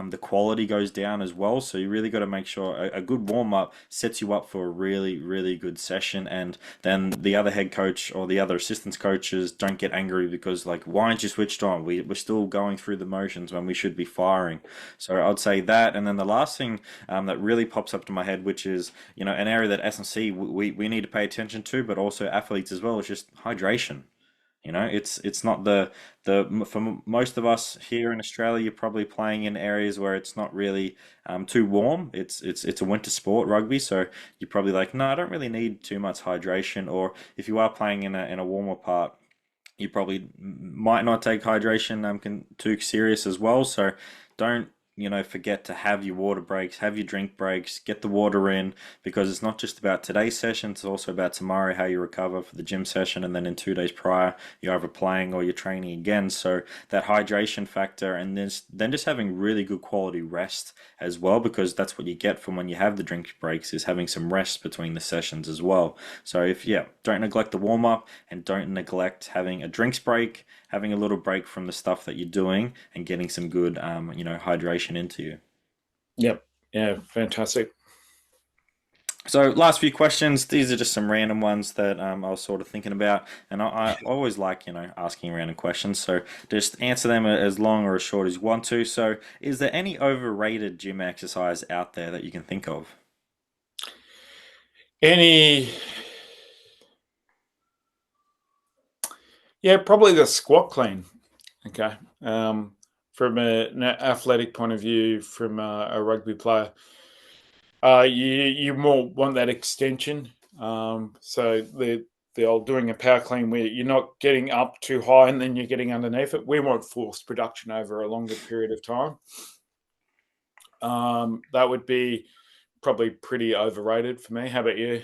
the quality goes down as well. So you really got to make sure a good warm up sets you up for a really, really good session, and then the other head coach or the other assistants coaches don't get angry because, like, why aren't you switched on? We're still going through the motions when we should be firing. So I'd say that. And then the last thing that really pops up to my head, which is an area that SNC we need to pay attention to, but also athletes as well, is just hydration. It's not for most of us here in Australia, you're probably playing in areas where it's not really too warm. It's a winter sport, rugby, so you're probably like, no, I don't really need too much hydration. Or if you are playing in a warmer part, you probably might not take hydration too serious as well. So don't forget to have your water breaks, have your drink breaks, get the water in, because it's not just about today's session, it's also about tomorrow, how you recover for the gym session, and then in 2 days prior, you're either playing or you're training again. So that hydration factor, and then just having really good quality rest as well, because that's what you get from when you have the drink breaks, is having some rest between the sessions as well. So don't neglect the warm up, and don't neglect having a drinks break, having a little break from the stuff that you're doing, and getting some good hydration into you. Yep. Yeah, fantastic. So last few questions. These are just some random ones that I was sort of thinking about, and I always like asking random questions. So just answer them as long or as short as you want to. So is there any overrated gym exercise out there that you can think of? Yeah, probably the squat clean. Okay. From an athletic point of view, from a rugby player, you more want that extension. So the old doing a power clean where you're not getting up too high and then you're getting underneath it. We want forced production over a longer period of time. That would be probably pretty overrated for me. How about you?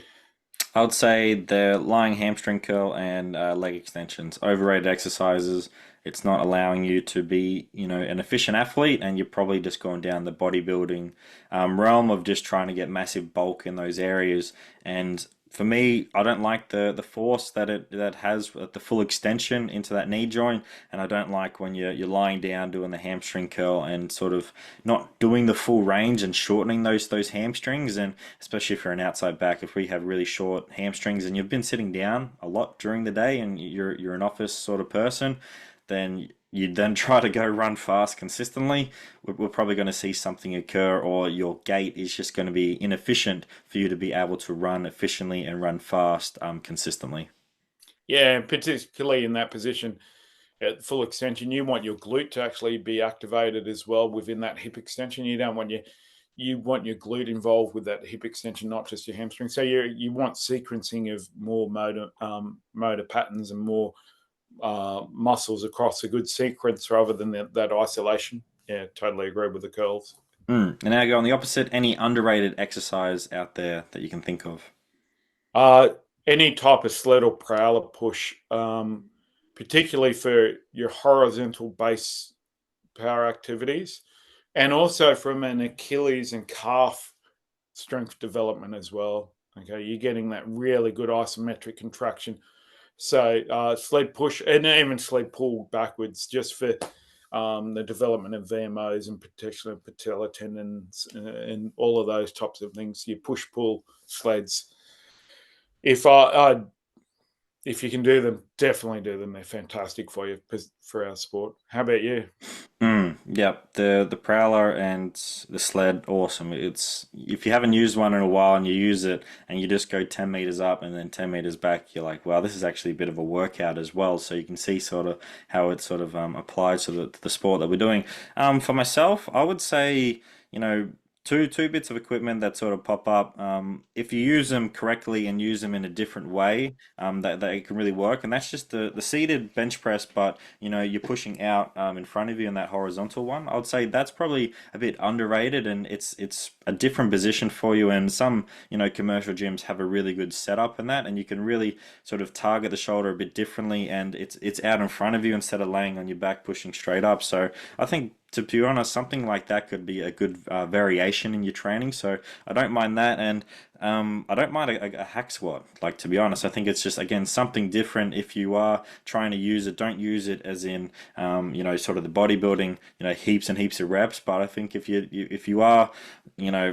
I would say the lying hamstring curl and leg extensions, overrated exercises. It's not allowing you to be, an efficient athlete, and you're probably just going down the bodybuilding realm of just trying to get massive bulk in those areas. And for me, I don't like the force that has at the full extension into that knee joint, and I don't like when you're lying down doing the hamstring curl and sort of not doing the full range and shortening those hamstrings. And especially if you're an outside back, if we have really short hamstrings and you've been sitting down a lot during the day and you're an office sort of person, then you then try to go run fast consistently, we're probably going to see something occur, or your gait is just going to be inefficient for you to be able to run efficiently and run fast consistently. Yeah, particularly in that position at full extension, you want your glute to actually be activated as well within that hip extension. You don't want you want your glute involved with that hip extension, not just your hamstring. So you want sequencing of more motor patterns and more muscles across a good sequence rather than that isolation. Yeah, totally agree with the curls. And now go on the opposite. Any underrated exercise out there that you can think of? Uh, any type of sled or prowler push, particularly for your horizontal base power activities, and also from an Achilles and calf strength development as well. Okay, you're getting that really good isometric contraction. So sled push and even sled pull backwards, just for the development of VMOs and particularly patella tendons and all of those types of things. You push pull sleds. If I if you can do them, definitely do them. They're fantastic for you, for our sport. How about you? Yep, the Prowler and the sled, awesome. It's if you haven't used one in a while and you use it and you just go 10 meters up and then 10 meters back, you're like, wow, this is actually a bit of a workout as well. So you can see sort of how it sort of applies to the sport that we're doing. For myself, I would say, you know, two bits of equipment that sort of pop up. If you use them correctly and use them in a different way, that it can really work. And that's just the seated bench press, but you're pushing out in front of you in that horizontal one. I would say that's probably a bit underrated, and it's a different position for you. And some commercial gyms have a really good setup in that, and you can really sort of target the shoulder a bit differently, and it's out in front of you instead of laying on your back pushing straight up. So I think, to be honest, something like that could be a good variation in your training. So I don't mind that, and I don't mind a hack squat. Like, to be honest, I think it's just, again, something different. If you are trying to use it, don't use it as in sort of the bodybuilding, heaps and heaps of reps. But I think if you are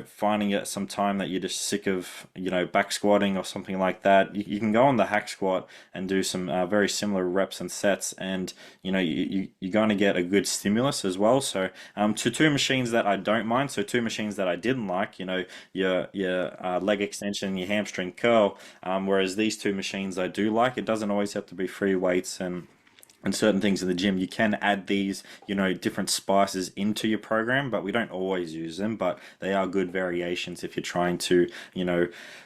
finding it some time that you're just sick of back squatting or something like that, you can go on the hack squat and do some very similar reps and sets, and you're going to get a good stimulus as well. So to two machines that I don't mind, so two machines that I didn't like, your leg extension, your hamstring curl, whereas these two machines I do like. It doesn't always have to be free weights and certain things in the gym. You can add these, different spices into your program, but we don't always use them. But they are good variations if you're trying to,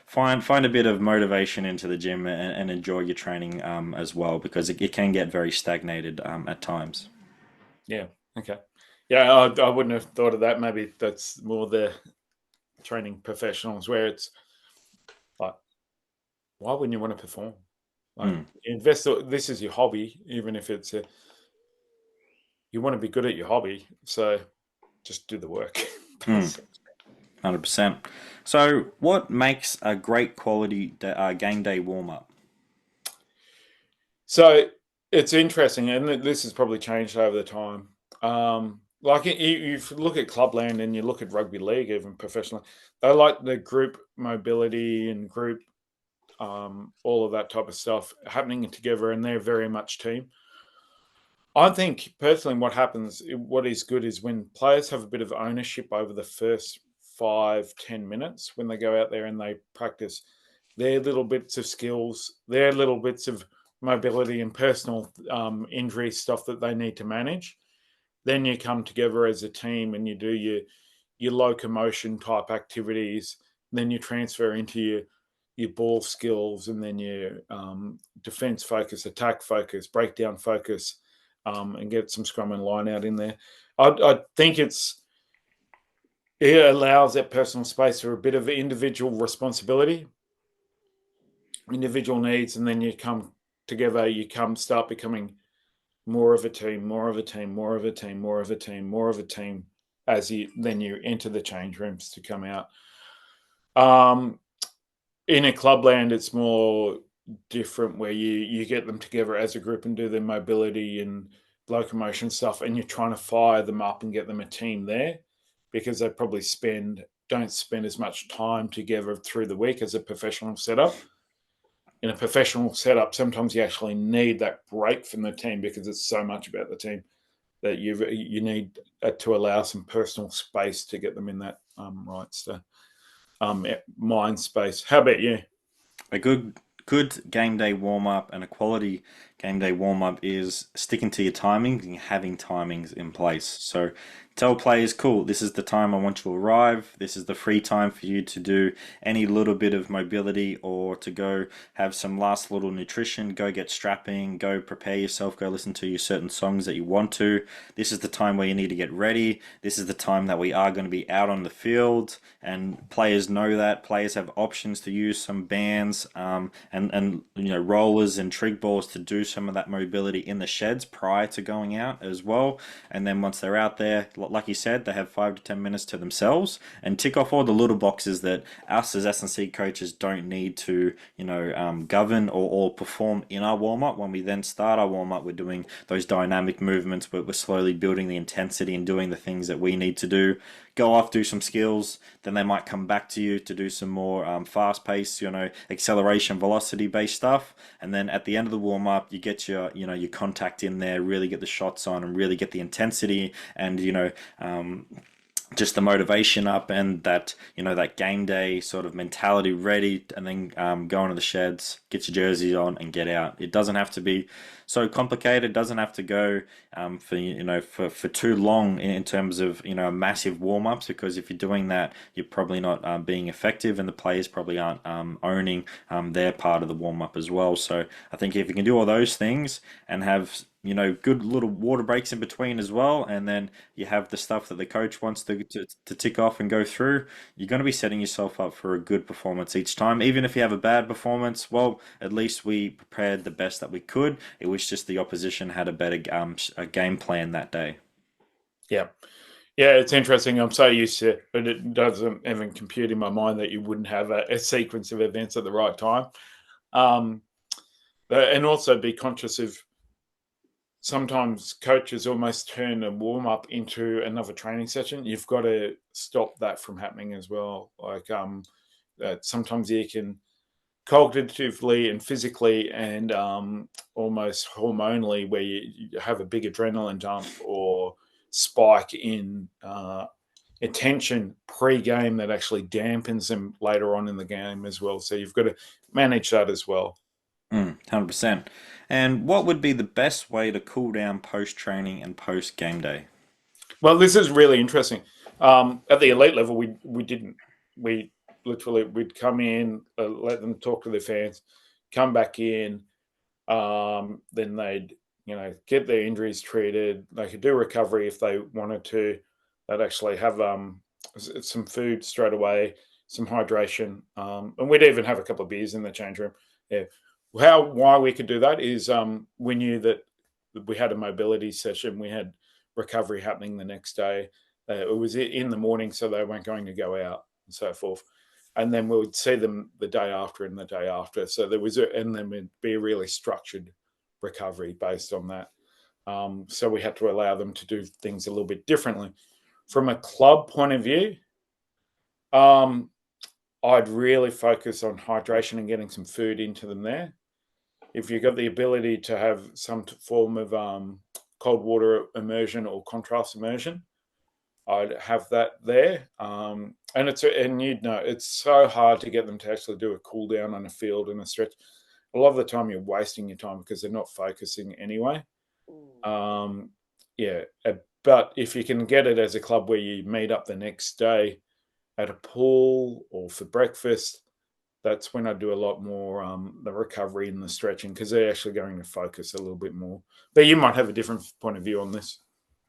find a bit of motivation into the gym and enjoy your training as well, because it can get very stagnated at times. Yeah. Okay. Yeah, I wouldn't have thought of that. Maybe that's more the training professionals, where it's like, why wouldn't you want to perform? Like, Mm, invest. This is your hobby, even if you want to be good at your hobby. So just do the work. mm, 100%. So, what makes a great quality game day warm up? So it's interesting, and this has probably changed over the time. Like, you look at Clubland and you look at rugby league, even professionally, they like the group mobility and group, all of that type of stuff happening together, and they're very much team. I think personally, what is good is when players have a bit of ownership over the first 5-10 minutes when they go out there and they practice their little bits of skills, their little bits of mobility and personal injury stuff that they need to manage. Then you come together as a team and you do your locomotion type activities. Then you transfer into your ball skills, and then your defense focus, attack focus, breakdown focus, and get some scrum and line out in there. I think it allows that personal space for a bit of individual responsibility, individual needs, and then you come together, start becoming more of a team, more of a team, more of a team, more of a team, more of a team, as you enter the change rooms to come out. In a clubland, it's more different, where you get them together as a group and do their mobility and locomotion stuff, and you're trying to fire them up and get them a team there, because they probably don't spend as much time together through the week as a professional setup. In a professional setup, sometimes you actually need that break from the team, because it's so much about the team that you need to allow some personal space to get them in that mind space. How about you? A good game day warm up and a quality game day warm up is sticking to your timings and having timings in place. So tell players, cool, this is the time I want you to arrive. This is the free time for you to do any little bit of mobility, or to go have some last little nutrition, go get strapping, go prepare yourself, go listen to your certain songs that you want to. This is the time where you need to get ready. This is the time that we are going to be out on the field, and players know that. Players have options to use some bands and rollers and trig balls to do some of that mobility in the sheds prior to going out as well. And then once they're out there, like you said, they have 5 to 10 minutes to themselves and tick off all the little boxes that us as S&C coaches don't need to, govern or perform in our warm up. When we then start our warm up, we're doing those dynamic movements, but we're slowly building the intensity and doing the things that we need to do. Go off, do some skills, then they might come back to you to do some more fast-paced, acceleration, velocity-based stuff. And then at the end of the warm-up, you get your contact in there, really get the shots on, and really get the intensity and just the motivation up, and that game day sort of mentality ready, and then go into the sheds, get your jerseys on, and get out. It doesn't have to be so complicated. It doesn't have to go for too long in terms of massive warm-ups, because if you're doing that, you're probably not being effective, and the players probably aren't owning their part of the warm-up as well. So I think if you can do all those things and have good little water breaks in between as well, and then you have the stuff that the coach wants to tick off and go through, you're going to be setting yourself up for a good performance each time. Even if you have a bad performance, well, at least we prepared the best that we could. It was just the opposition had a better a game plan that day. Yeah. Yeah, it's interesting. I'm so used to it, but it doesn't even compute in my mind that you wouldn't have a sequence of events at the right time. And also be conscious of sometimes coaches almost turn a warm-up into another training session. You've got to stop that from happening as well. Like sometimes you can cognitively and physically and almost hormonally, where you have a big adrenaline dump or spike in attention pre-game that actually dampens them later on in the game as well. So you've got to manage that as well. 100%. And what would be the best way to cool down post-training and post-game day? Well, this is really interesting. At the elite level, we didn't. We literally, we'd come in, let them talk to their fans, come back in, then they'd get their injuries treated. They could do recovery if they wanted to. They'd actually have some food straight away, some hydration, and we'd even have a couple of beers in the change room. Yeah. Why we could do that is we knew that we had a mobility session. We had recovery happening the next day. It was in the morning, so they weren't going to go out and so forth. And then we would see them the day after and the day after. So and then it'd be a really structured recovery based on that. So we had to allow them to do things a little bit differently. From a club point of view, I'd really focus on hydration and getting some food into them there. If you've got the ability to have some form of cold water immersion or contrast immersion, I'd have that there. And it's so hard to get them to actually do a cool down on a field and a stretch. A lot of the time you're wasting your time because they're not focusing anyway. But if you can get it as a club where you meet up the next day at a pool or for breakfast, that's when I do a lot more the recovery and the stretching, because they're actually going to focus a little bit more. But you might have a different point of view on this.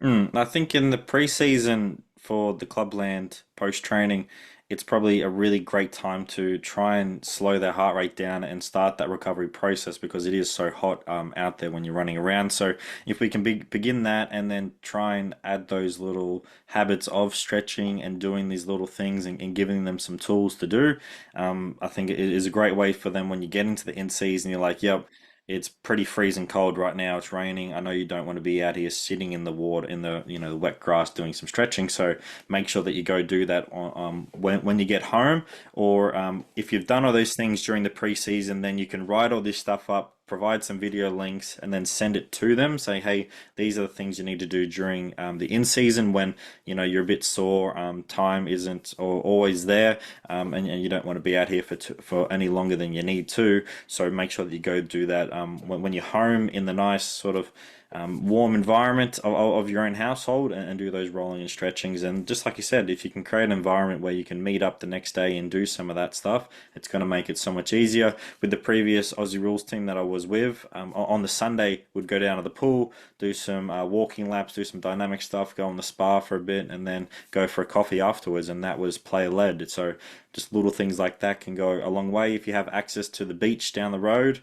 I think in the preseason for the clubland post-training, it's probably a really great time to try and slow their heart rate down and start that recovery process, because it is so hot out there when you're running around. So if we can begin that and then try and add those little habits of stretching and doing these little things and giving them some tools to do, I think it is a great way for them when you get into the in-season. You're like, yep, it's pretty freezing cold right now. It's raining. I know you don't want to be out here sitting in the water, in the the wet grass, doing some stretching. So make sure that you go do that when you get home, or if you've done all those things during the preseason, then you can write all this stuff up, provide some video links, and then send it to them. Say, hey, these are the things you need to do during the in-season when you're a bit sore, time isn't always there, and you don't want to be out here for any longer than you need to. So make sure that you go do that when you're home in the nice sort of warm environment of your own household, and do those rolling and stretchings. And just like you said, if you can create an environment where you can meet up the next day and do some of that stuff, it's going to make it so much easier. With the previous Aussie Rules team that I was with, on the Sunday, we'd go down to the pool, do some walking laps, do some dynamic stuff, go on the spa for a bit, and then go for a coffee afterwards, and that was player led. So just little things like that can go a long way. If you have access to the beach down the road,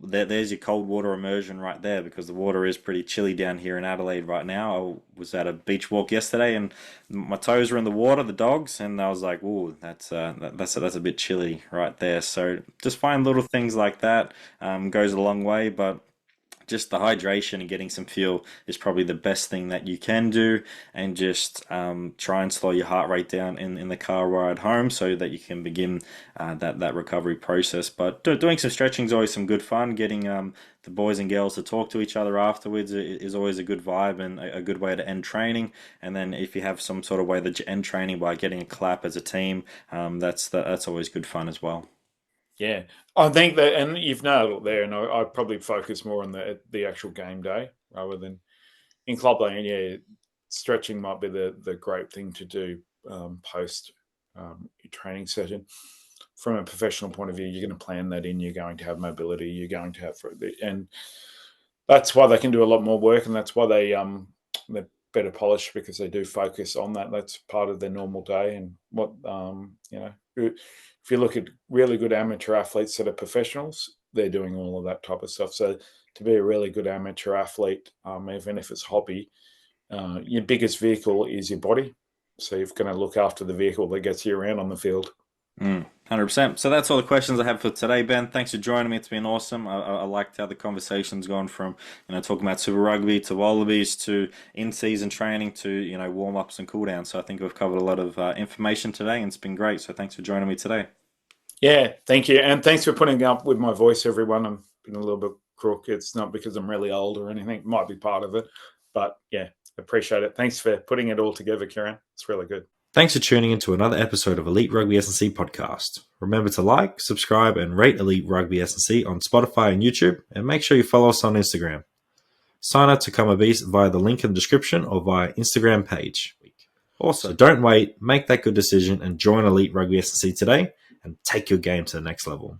there's your cold water immersion right there, because the water is pretty chilly down here in Adelaide right now. I was at a beach walk yesterday and my toes were in the water, the dogs, and I was like, "Ooh, that's a bit chilly right there." So just find little things like that, goes a long way. But just the hydration and getting some fuel is probably the best thing that you can do, and just try and slow your heart rate down in the car ride home so that you can begin that recovery process. But doing some stretching is always some good fun. Getting the boys and girls to talk to each other afterwards is always a good vibe and a good way to end training. And then if you have some sort of way that you end training by getting a clap as a team, that's always good fun as well. Yeah, I think that, and you've nailed it there. And I'd probably focus more on the actual game day rather than in clubland. Yeah, stretching might be the great thing to do post your training session. From a professional point of view, you're going to plan that in. You're going to have mobility. You're going to have, and that's why they can do a lot more work, and that's why they're better polished, because they do focus on that. That's part of their normal day. And what if you look at really good amateur athletes that are professionals, they're doing all of that type of stuff. So to be a really good amateur athlete, even if it's hobby, your biggest vehicle is your body. So you're going to look after the vehicle that gets you around on the field. 100%. So that's all the questions I have for today, Ben. Thanks for joining me. It's been awesome. I liked how the conversation's gone from, talking about Super Rugby to Wallabies to in-season training to, warm-ups and cool-downs. So I think we've covered a lot of information today, and it's been great. So thanks for joining me today. Yeah, thank you. And thanks for putting up with my voice, everyone. I'm been a little bit crook. It's not because I'm really old or anything. It might be part of it. But yeah, appreciate it. Thanks for putting it all together, Kieren. It's really good. Thanks for tuning into another episode of Elite Rugby SandC podcast. Remember to like, subscribe, and rate Elite Rugby SandC on Spotify and YouTube, and make sure you follow us on Instagram. Sign up to Come a Beast via the link in the description or via Instagram page. Also, don't wait, make that good decision and join Elite Rugby SandC today and take your game to the next level.